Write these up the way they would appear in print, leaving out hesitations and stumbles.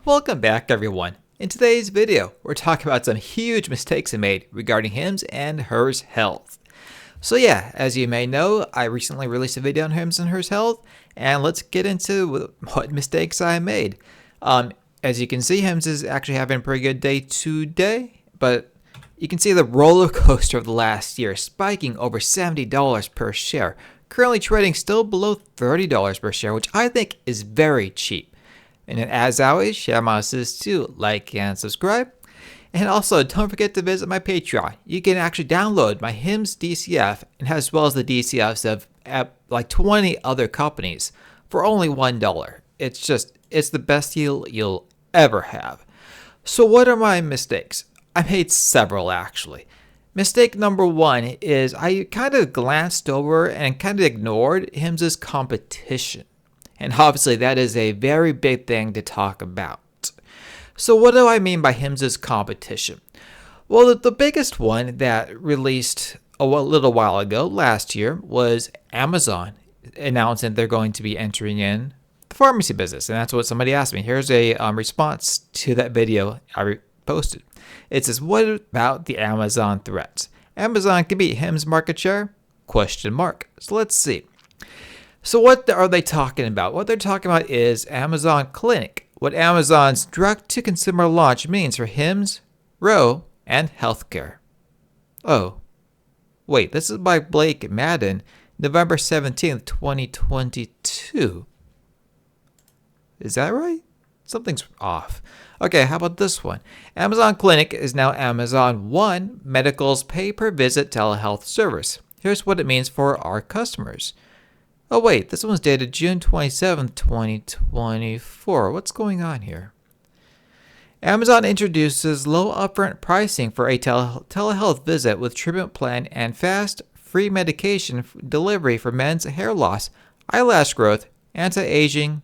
Welcome back, everyone. In today's video, we're talking about some huge mistakes I made regarding HIMS and HERS Health. So yeah, as you may know, I recently released a video on HIMS and HERS Health, and let's get into what mistakes I made. As you can see, HIMS is actually having a pretty good day today, but you can see the roller coaster of the last year, spiking over $70 per share, currently trading still below $30 per share, which I think is very cheap. And as always, share my assist to like and subscribe. And also, don't forget to visit my Patreon. You can actually download my HIMS DCF and as well as the DCFs of like 20 other companies for only $1. It's the best deal you'll ever have. So what are my mistakes? I made several actually. Mistake number one is I kind of glanced over and kind of ignored HIMS's competition. And obviously that is a very big thing to talk about. So what do I mean by HIMS's competition? Well, the biggest one that released a little while ago, last year, was Amazon announcing they're going to be entering in the pharmacy business. And that's what somebody asked me. Here's a response to that video I posted. It says, what about the Amazon threats? Amazon can beat HIMS market share? ? So let's see. So what are they talking about? What they're talking about is Amazon Clinic, what Amazon's direct-to-consumer launch means for HIMS, Ro, and healthcare. Oh, wait, this is by Blake Madden, November 17th, 2022. Is that right? Something's off. Okay, how about this one? Amazon Clinic is now Amazon One Medical's pay-per-visit telehealth service. Here's what it means for our customers. Oh wait, this one's dated June 27th, 2024. What's going on here? Amazon introduces low upfront pricing for a telehealth visit with treatment plan and fast, free medication delivery for men's hair loss, eyelash growth, anti-aging,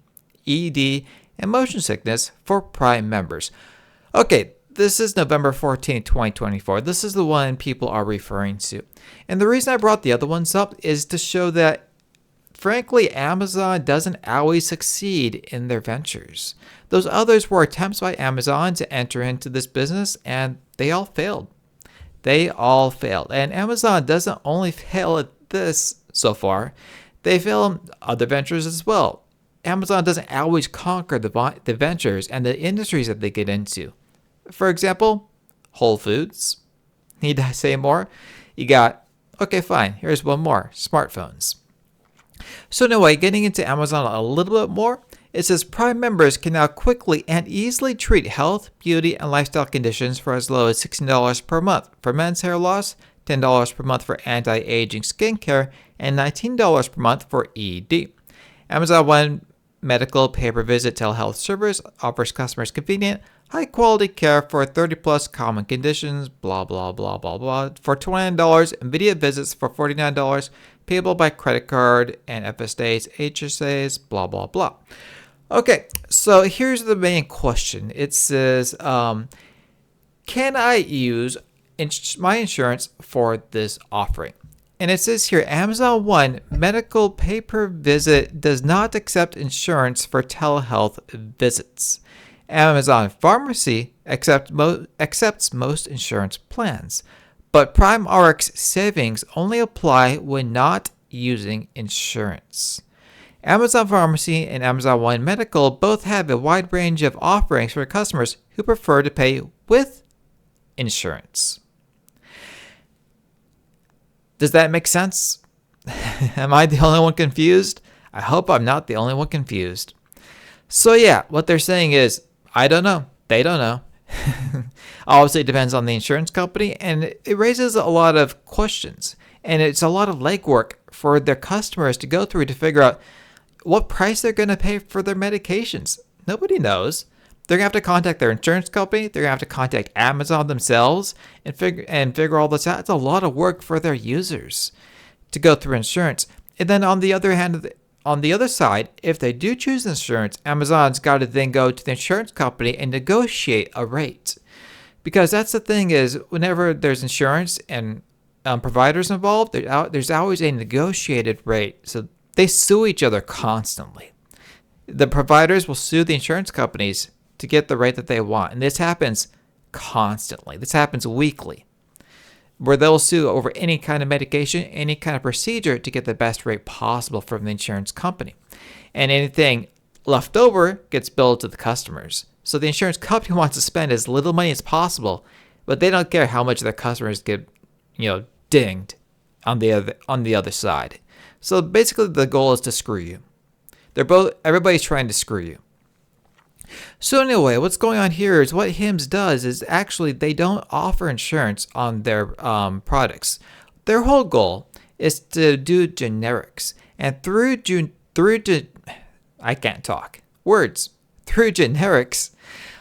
ED, and motion sickness for Prime members. Okay, this is November 14th, 2024. This is the one people are referring to. And the reason I brought the other ones up is to show that frankly, Amazon doesn't always succeed in their ventures. Those others were attempts by Amazon to enter into this business, and they all failed. And Amazon doesn't only fail at this so far, they fail in other ventures as well. Amazon doesn't always conquer the ventures and the industries that they get into. For example, Whole Foods. Need I say more? Okay, fine, here's one more, smartphones. So anyway, getting into Amazon a little bit more, it says Prime members can now quickly and easily treat health, beauty, and lifestyle conditions for as low as $16 per month for men's hair loss, $10 per month for anti-aging skincare, and $19 per month for ED. Amazon One Medical pay-per-visit telehealth service offers customers convenient, high-quality care for 30-plus common conditions, blah, blah, blah, blah, blah, for $29, and video visits for $49, payable by credit card and FSAs, HSAs, blah, blah, blah. Okay, so here's the main question. It says, can I use my insurance for this offering? And it says here, Amazon One Medical pay-per-visit does not accept insurance for telehealth visits. Amazon Pharmacy accepts most insurance plans, but Prime RX savings only apply when not using insurance. Amazon Pharmacy and Amazon One Medical both have a wide range of offerings for customers who prefer to pay with insurance. Does that make sense? Am I the only one confused? I hope I'm not the only one confused. So yeah, what they're saying is, I don't know. They don't know. Obviously, it depends on the insurance company, and it raises a lot of questions. And it's a lot of legwork for their customers to go through to figure out what price they're going to pay for their medications. Nobody knows. They're going to have to contact their insurance company. They're going to have to contact Amazon themselves and figure all this out. It's a lot of work for their users to go through insurance. And then on the other hand, on the other side, if they do choose insurance, Amazon's got to then go to the insurance company and negotiate a rate. Because that's the thing is, whenever there's insurance and providers involved, there's always a negotiated rate. So they sue each other constantly. The providers will sue the insurance companies to get the rate that they want. And this happens constantly. This happens weekly, where they'll sue over any kind of medication, any kind of procedure to get the best rate possible from the insurance company. And anything left over gets billed to the customers. So the insurance company wants to spend as little money as possible, but they don't care how much their customers get, dinged on the other side. So basically the goal is to screw you. Everybody's trying to screw you. So anyway, what's going on here is what HIMS does is actually they don't offer insurance on their products. Their whole goal is to do generics, and through generics,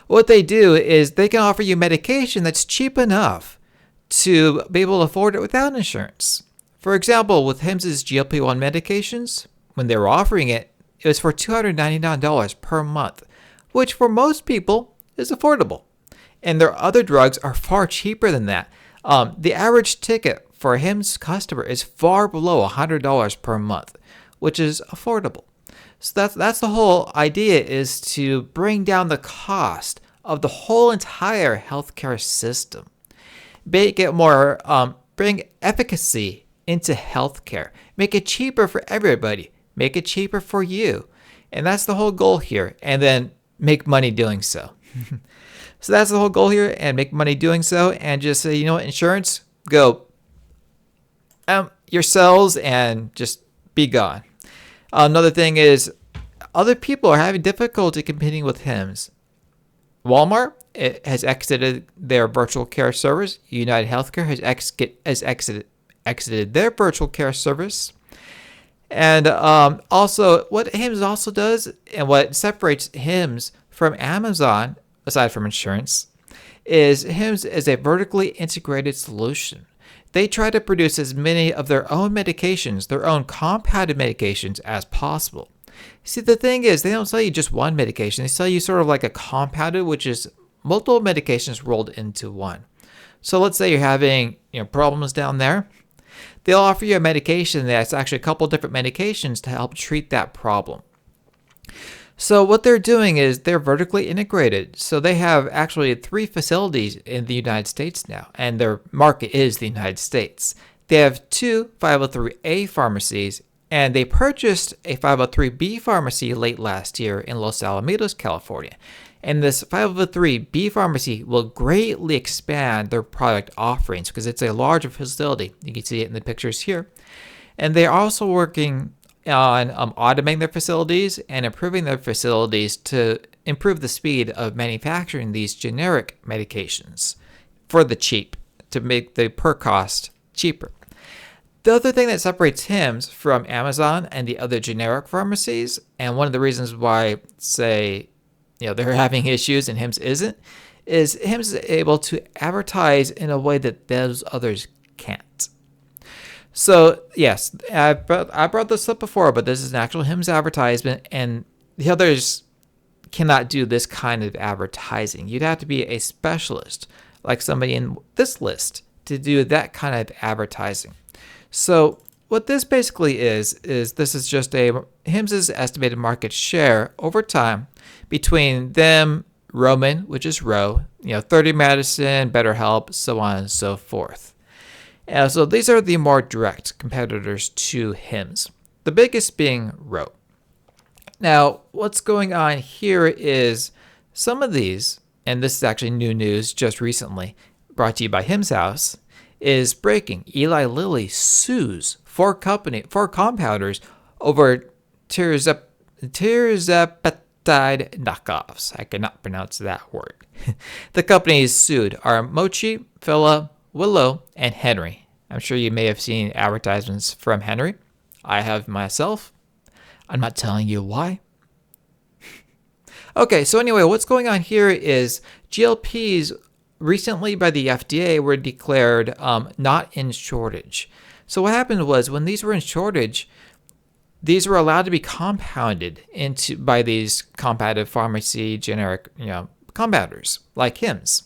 what they do is they can offer you medication that's cheap enough to be able to afford it without insurance. For example, with HIMS's GLP-1 medications, when they were offering it, it was for $299 per month, which for most people is affordable. And their other drugs are far cheaper than that. The average ticket for a HIMS customer is far below $100 per month, which is affordable. So that's the whole idea, is to bring down the cost of the whole entire healthcare system. Make it more, bring efficacy into healthcare. Make it cheaper for everybody. Make it cheaper for you. And that's the whole goal here. And then make money doing so. So that's the whole goal here, and make money doing so, and just say, insurance, go your cells and just be gone. Another thing is other people are having difficulty competing with HIMS. Walmart has exited their virtual care service. United Healthcare has exited their virtual care service. And also, what HIMS also does, and what separates HIMS from Amazon, aside from insurance, is HIMS is a vertically integrated solution. They try to produce as many of their own medications, their own compounded medications, as possible. See, the thing is, they don't sell you just one medication. They sell you sort of like a compounded, which is multiple medications rolled into one. So let's say you're having problems down there. They'll offer you a medication that's actually a couple different medications to help treat that problem. So what they're doing is they're vertically integrated. So they have actually 3 facilities in the United States now, and their market is the United States. They have 2 503A pharmacies, and they purchased a 503B pharmacy late last year in Los Alamitos, California. And this 503B pharmacy will greatly expand their product offerings because it's a larger facility. You can see it in the pictures here. And they're also working on automating their facilities and improving their facilities to improve the speed of manufacturing these generic medications for the cheap, to make the per cost cheaper. The other thing that separates HIMS from Amazon and the other generic pharmacies, and one of the reasons why, say, they're having issues and HIMS isn't, is HIMS is able to advertise in a way that those others can't. So yes, I brought this up before, but this is an actual HIMS advertisement, and the others cannot do this kind of advertising. You'd have to be a specialist, like somebody in this list, to do that kind of advertising. So what this basically is this is just HIMS's estimated market share over time between them, Roman, which is Ro, 30 Medicine, BetterHelp, so on and so forth. So these are the more direct competitors to HIMS, the biggest being Ro. Now, what's going on here is some of these, and this is actually new news just recently, brought to you by HIMS House, is breaking. Eli Lilly sues 4 compounders over tirzepatide knockoffs. I cannot pronounce that word. The companies sued are Mochi, Phila, Willow, and Henry. I'm sure you may have seen advertisements from Henry. I have myself. I'm not telling you why. Okay, so anyway, what's going on here is GLPs recently by the FDA were declared not in shortage. So what happened was when these were in shortage, these were allowed to be compounded by these compounded pharmacy generic compounders like HIMS.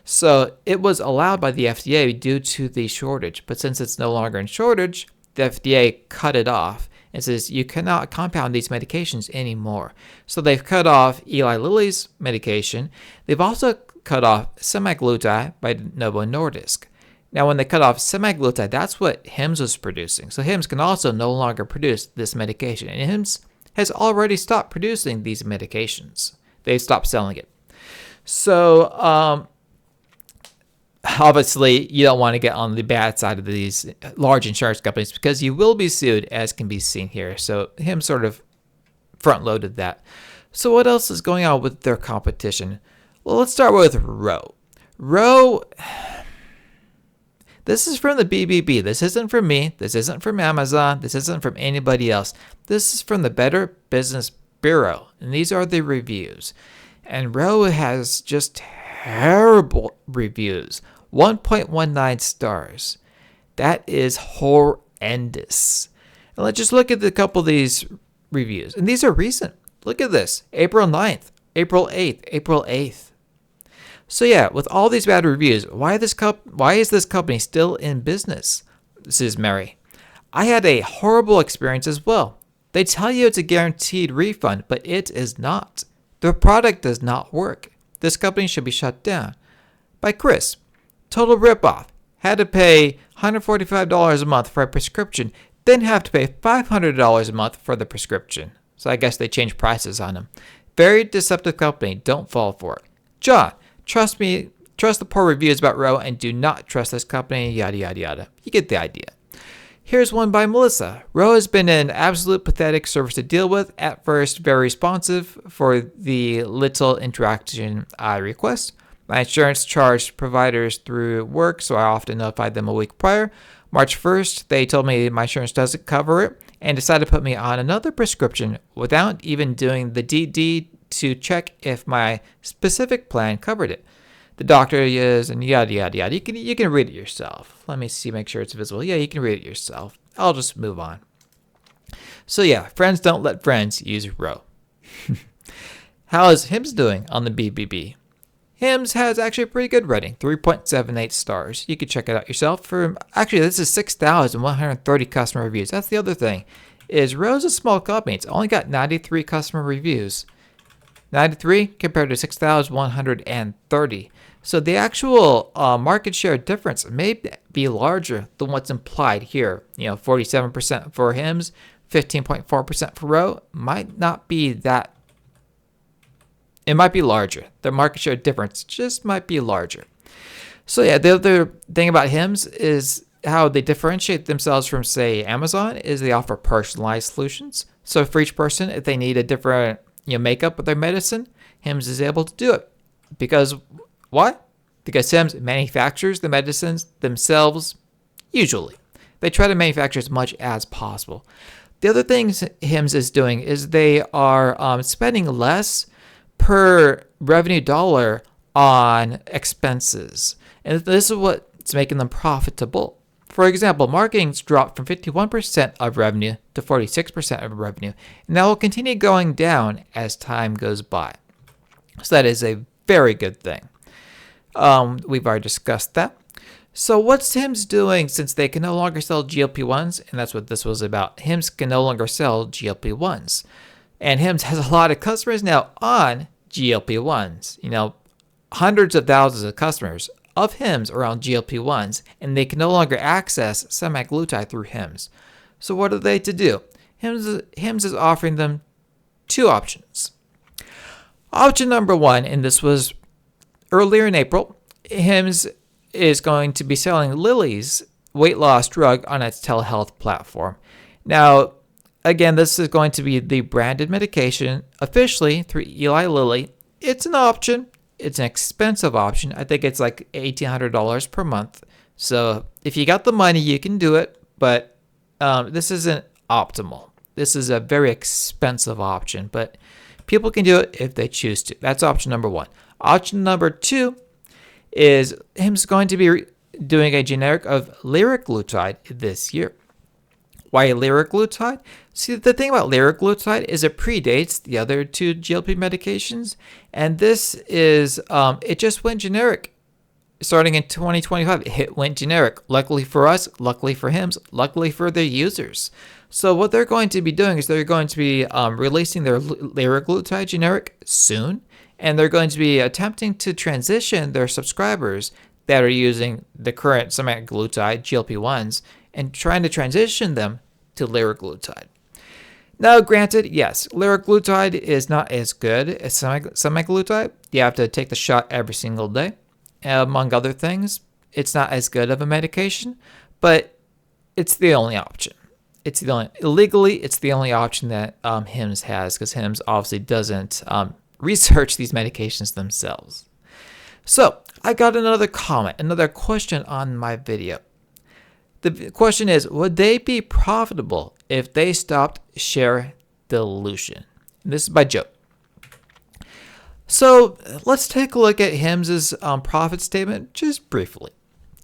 So it was allowed by the FDA due to the shortage, but since it's no longer in shortage, the FDA cut it off It says you cannot compound these medications anymore. So they've cut off Eli Lilly's medication. They've also cut off semaglutide by Novo Nordisk. Now, when they cut off semaglutide, that's what HIMS was producing. So HIMS can also no longer produce this medication. And HIMS has already stopped producing these medications. They stopped selling it. So, obviously, you don't want to get on the bad side of these large insurance companies because you will be sued, as can be seen here. So HIMS sort of front-loaded that. So what else is going on with their competition? Well, let's start with Ro. Ro, this is from the BBB. This isn't from me. This isn't from Amazon. This isn't from anybody else. This is from the Better Business Bureau. And these are the reviews. And Ro has just terrible reviews. 1.19 stars. That is horrendous. And let's just look at a couple of these reviews. And these are recent. Look at this. April 9th, April 8th, April 8th. So yeah, with all these bad reviews, why is this company still in business? This is Mary. I had a horrible experience as well. They tell you it's a guaranteed refund, but it is not. The product does not work. This company should be shut down. By Chris. Total ripoff. Had to pay $145 a month for a prescription, then have to pay $500 a month for the prescription. So I guess they changed prices on them. Very deceptive company. Don't fall for it. John. Trust me, trust the poor reviews about Ro and do not trust this company, yada, yada, yada. You get the idea. Here's one by Melissa. Ro has been an absolute pathetic service to deal with. At first, very responsive for the little interaction I request. My insurance charged providers through work, so I often notified them a week prior. March 1st, they told me my insurance doesn't cover it and decided to put me on another prescription without even doing the DD to check if my specific plan covered it. The doctor is, and yada, yada, yada. You can read it yourself. Let me see, make sure it's visible. Yeah, you can read it yourself. I'll just move on. So yeah, friends don't let friends use Ro. How is HIMS doing on the BBB? HIMS has actually a pretty good rating, 3.78 stars. You can check it out yourself. Actually, this is 6,130 customer reviews. That's the other thing, is Ro's a small company. It's only got 93 customer reviews. 93 compared to 6,130. So the actual market share difference may be larger than what's implied here. 47% for HIMS, 15.4% for Ro. Might not be that. It might be larger. The market share difference just might be larger. So yeah, the other thing about HIMS is how they differentiate themselves from, say, Amazon, is they offer personalized solutions. So for each person, if they need a different makeup with their medicine, HIMS is able to do it. Because what? Because HIMS manufactures the medicines themselves, usually. They try to manufacture as much as possible. The other things HIMS is doing is they are spending less per revenue dollar on expenses. And this is what's making them profitable. For example, marketing's dropped from 51% of revenue to 46% of revenue, and that will continue going down as time goes by. So that is a very good thing. We've already discussed that. So what's HIMS doing since they can no longer sell GLP-1s? And that's what this was about. HIMS can no longer sell GLP-1s. And HIMS has a lot of customers now on GLP-1s. Hundreds of thousands of customers of HIMS are on GLP-1s, and they can no longer access semaglutide through HIMS. So what are they to do? HIMS is offering them two options. Option number one, and this was earlier in April, HIMS is going to be selling Lilly's weight loss drug on its telehealth platform. Now, again, this is going to be the branded medication officially through Eli Lilly. It's an option. It's an expensive option. I think it's like $1,800 per month. So if you got the money, you can do it. But this isn't optimal. This is a very expensive option. But people can do it if they choose to. That's option number one. Option number two is HIMS going to be doing a generic of liraglutide this year. Why liraglutide? See, the thing about liraglutide is it predates the other two GLP medications, and this is, it just went generic starting in 2025, it went generic. Luckily for us, luckily for HIMS, luckily for their users. So what they're going to be doing is they're going to be releasing their liraglutide generic soon, and they're going to be attempting to transition their subscribers that are using the current semaglutide GLP-1s and trying to transition them to liraglutide. Now, granted, yes, liraglutide is not as good as semaglutide. You have to take the shot every single day. Among other things, it's not as good of a medication, but it's the only option. Legally, it's the only option that HIMS has, because HIMS obviously doesn't research these medications themselves. So I got another comment, another question on my video. The question is, would they be profitable if they stopped share dilution? And this is by Joe. So let's take a look at HIMS's profit statement just briefly.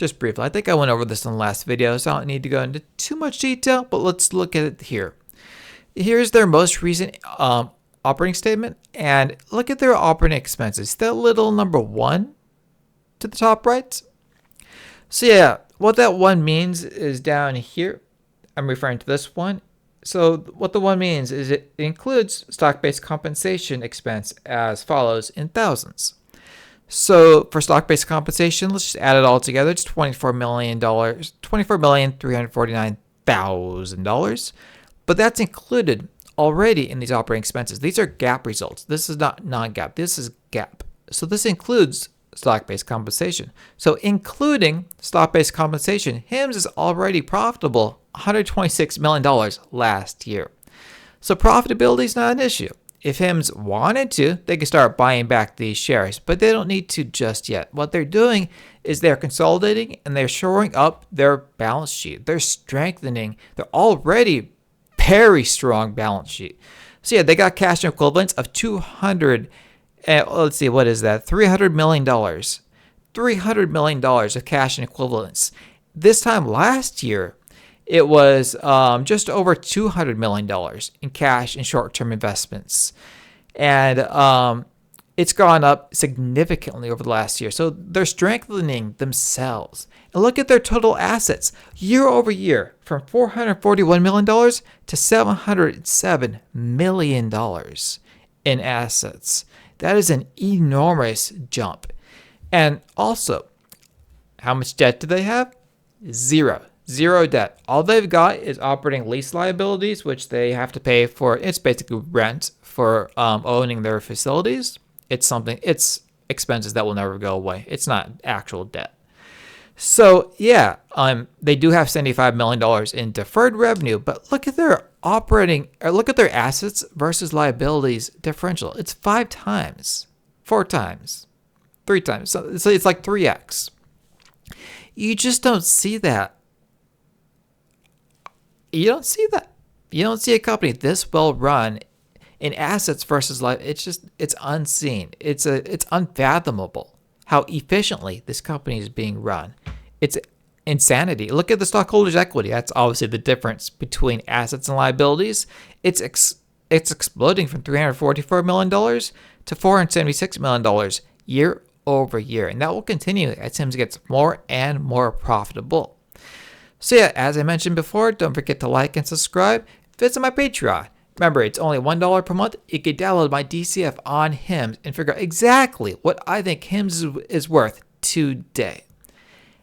I think I went over this in the last video, so I don't need to go into too much detail, but let's look at it here. Here's their most recent operating statement, and look at their operating expenses. That little number 1 to the top right. So yeah, what that 1 means is down here. I'm referring to this one. So what the 1 means is it includes stock-based compensation expense as follows in thousands. So for stock-based compensation, let's just add it all together. It's $24,349,000. But that's included already in these operating expenses. These are GAAP results. This is not non-GAAP. This is GAAP. So this includes stock-based compensation. So including stock-based compensation, HIMS is already profitable $126 million last year. So profitability is not an issue. If HIMS wanted to, they could start buying back these shares, but they don't need to just yet. What they're doing is they're consolidating and they're shoring up their balance sheet. They're strengthening their already very strong balance sheet. So yeah, they got cash and equivalents of $300 million. $300 million of cash and equivalents. This time last year, it was just over $200 million in cash and short-term investments. And it's gone up significantly over the last year. So they're strengthening themselves. And look at their total assets year over year, from $441 million to $707 million in assets. That is an enormous jump. And also, how much debt do they have? Zero debt. All they've got is operating lease liabilities, which they have to pay for. It's basically rent for owning their facilities. It's expenses that will never go away. It's not actual debt. So yeah, they do have $75 million in deferred revenue, but look at their assets versus liabilities differential. It's 5 times, 4 times, 3 times. So it's like 3x. You just don't see that. You don't see that. You don't see a company this well run in assets versus life. It's unseen. It's unfathomable how efficiently this company is being run. It's insanity. Look at the stockholders' equity. That's obviously the difference between assets and liabilities. It's exploding from $344 million to $476 million year over year. And that will continue as HIMS gets more and more profitable. So yeah, as I mentioned before, don't forget to like and subscribe. Visit my Patreon. Remember, it's only $1 per month. You can download my DCF on HIMS and figure out exactly what I think HIMS is worth today.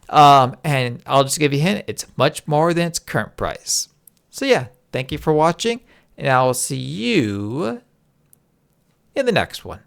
And I'll just give you a hint, it's much more than its current price. So yeah, thank you for watching, and I will see you in the next one.